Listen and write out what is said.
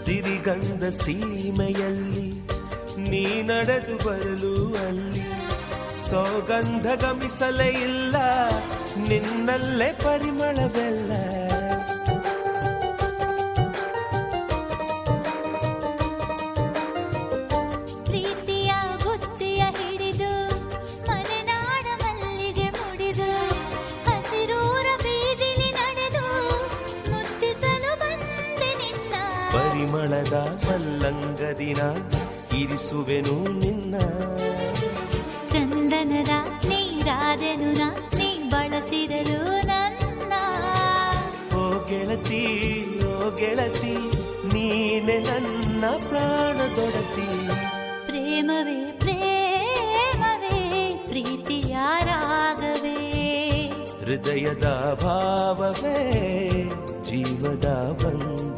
ಸಿರಿಗಂಧ ಸೀಮೆಯಲ್ಲಿ ನೀ ನಡೆದು ಬರಲು ಅಲ್ಲಿ ಸೌಗಂಧ ಗಮಿಸಲೇ ಇಲ್ಲ ನಿನ್ನಲ್ಲೇ ಪರಿಮಳವೆಲ್ಲ ಪ್ರೀತಿಯ ಬುತ್ತಿಯ ಹಿಡಿದು ಮಲೆನಾಡ ಮಲ್ಲಿಗೆ ಮುಡಿದು ಹಸಿರೂರ ಬೀದಿಲಿ ನಡೆದು ಮುತ್ತಿಸಲು ಬಂದೆ ನಿನ್ನ ಪರಿಮಳದ ಮಲ್ಲಂಗದಿನ ಇರಿಸುವೆನು ನಿನ್ನ ಚಂದನದ ನೀರಾದೆನು ನೀ ಬಳಸಿರಲು ನನ್ನ ಓ ಗೆಳತಿ ಓ ಗೆಳತಿ ನೀನೆ ನನ್ನ ಪ್ರಾಣದೊಡತಿ ಪ್ರೇಮವೇ ಪ್ರೇಮವೇ ಪ್ರೀತಿಯ ರಾಗವೇ ಹೃದಯದ ಭಾವವೇ ಜೀವದ ಬಂಧ